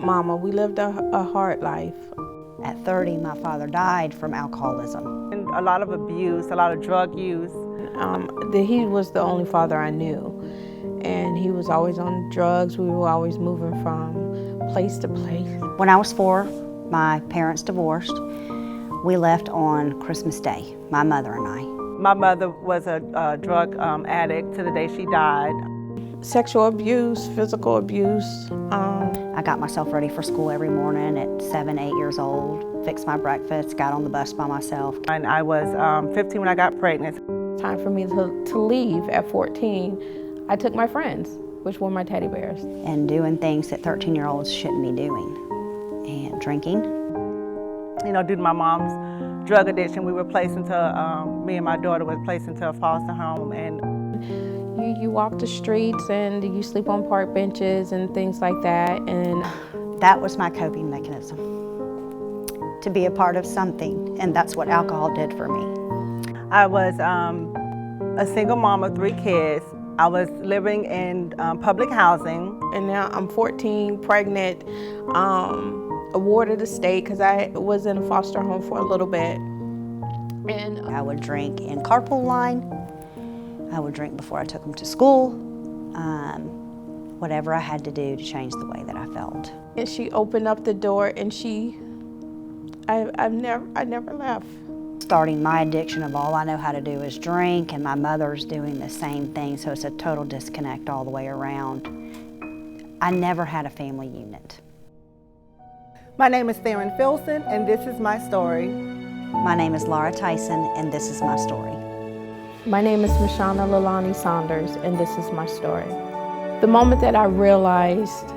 Mama. We lived a hard life. At 30, my father died from alcoholism. And a lot of abuse, a lot of drug use. He was the only father I knew. And he was always on drugs. We were always moving from place to place. When I was 4, my parents divorced. We left on Christmas Day, my mother and I. My mother was a drug addict to the day she died. Sexual abuse, physical abuse. I got myself ready for school every morning at 7, 8 years old, fixed my breakfast, got on the bus by myself. And I was 15 when I got pregnant. Time for me to leave at 14. I took my friends, which were my teddy bears. And doing things that 13-year-olds shouldn't be doing. And drinking. You know, due to my mom's drug addiction, we were placed into, me and my daughter was placed into a foster home. And you walk the streets and you sleep on park benches and things like that. And that was my coping mechanism, to be a part of something. And that's what alcohol did for me. I was a single mom of 3 kids. I was living in public housing. And now I'm 14, pregnant, awarded a state because I was in a foster home for a little bit. And I would drink in carpool line. I would drink before I took them to school. Whatever I had to do to change the way that I felt. And she opened up the door and I never left. Starting my addiction of all I know how to do is drink, and my mother's doing the same thing, so it's a total disconnect all the way around. I never had a family unit. My name is Theron Filson, and this is my story. My name is Laura Tyson, and this is my story. My name is Mashana Lalani Saunders, and this is my story. The moment that I realized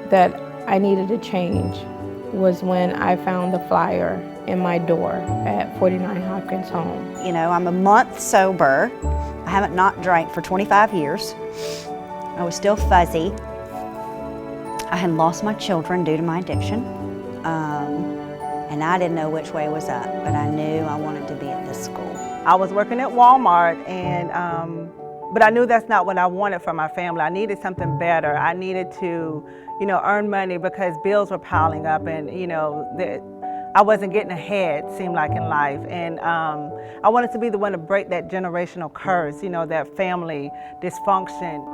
that I needed a change was when I found the flyer in my door at 49 Hopkins Home. You know, I'm a month sober. I haven't not drank for 25 years. I was still fuzzy. I had lost my children due to my addiction. And I didn't know which way was up, but I knew I wanted to be at this school. I was working at Walmart, and but I knew that's not what I wanted for my family. I needed something better. I needed to, you know, earn money because bills were piling up, and you know, I wasn't getting ahead, seemed like, in life. And I wanted to be the one to break that generational curse, you know, that family dysfunction.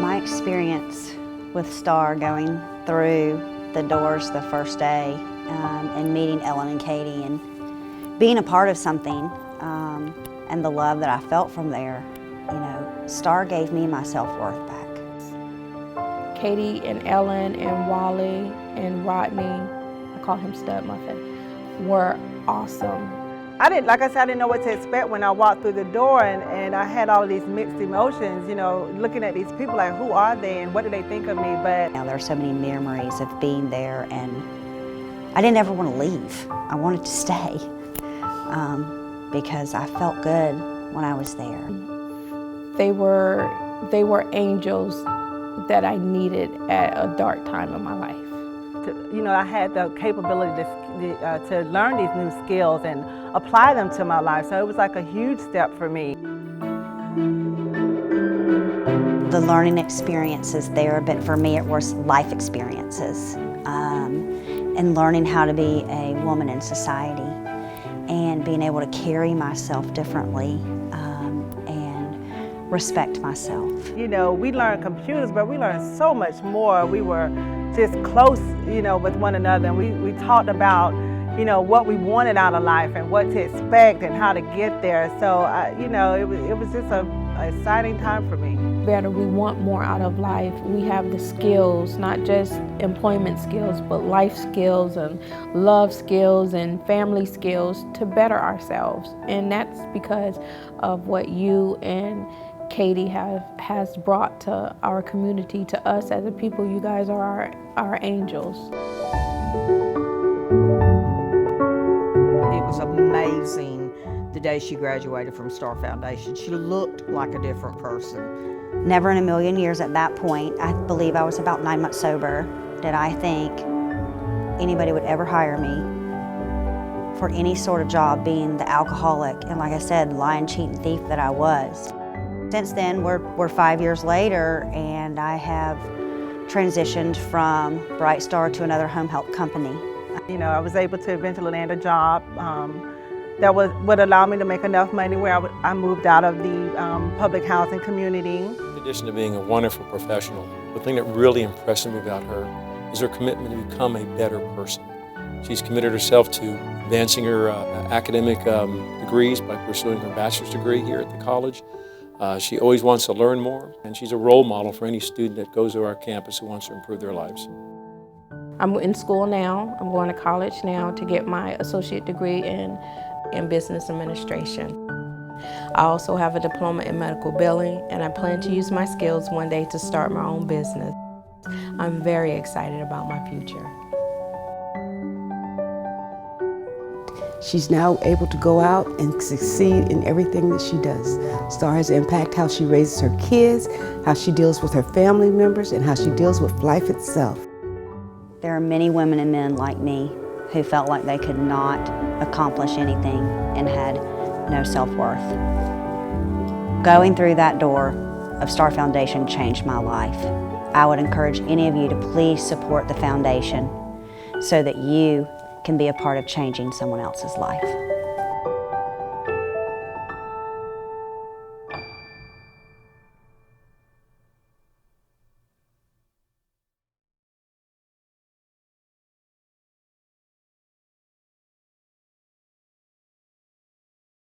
My experience with Star going through the doors the first day and meeting Ellen and Katie and being a part of something and the love that I felt from there, you know, Star gave me my self-worth back. Katie and Ellen and Wally and Rodney, I call him Stud Muffin, were awesome. Like I said, I didn't know what to expect when I walked through the door, and I had all of these mixed emotions, you know, looking at these people like, who are they and what do they think of me? But now there are so many memories of being there, and I didn't ever want to leave. I wanted to stay because I felt good when I was there. They were angels that I needed at a dark time in my life. You know, I had the capability to learn these new skills and apply them to my life, so it was like a huge step for me. The learning experiences there, but for me it was life experiences and learning how to be a woman in society and being able to carry myself differently and respect myself. You know, we learned computers, but we learned so much more. We were just close, you know, with one another, and we talked about, you know, what we wanted out of life and what to expect and how to get there. So, you know, it was just an exciting time for me. We want more out of life. We have the skills, not just employment skills, but life skills and love skills and family skills to better ourselves. And that's because of what you and Katie has brought to our community, to us as a people. You guys are our angels. It was amazing the day she graduated from Star Foundation. She looked like a different person. Never in a million years at that point, I believe I was about 9 months sober, did I think anybody would ever hire me for any sort of job being the alcoholic and, like I said, lying, cheating thief that I was. Since then, we're 5 years later, and I have transitioned from Bright Star to another home health company. You know, I was able to eventually land a job that would allow me to make enough money where I moved out of the public housing community. In addition to being a wonderful professional, the thing that really impressed me about her is her commitment to become a better person. She's committed herself to advancing her academic degrees by pursuing her bachelor's degree here at the college. She always wants to learn more, and she's a role model for any student that goes to our campus who wants to improve their lives. I'm in school now. I'm going to college now to get my associate degree in business administration. I also have a diploma in medical billing, and I plan to use my skills one day to start my own business. I'm very excited about my future. She's now able to go out and succeed in everything that she does. STAR has impacted how she raises her kids, how she deals with her family members, and how she deals with life itself. There are many women and men like me who felt like they could not accomplish anything and had no self-worth. Going through that door of STAR Foundation changed my life. I would encourage any of you to please support the foundation so that you can be a part of changing someone else's life.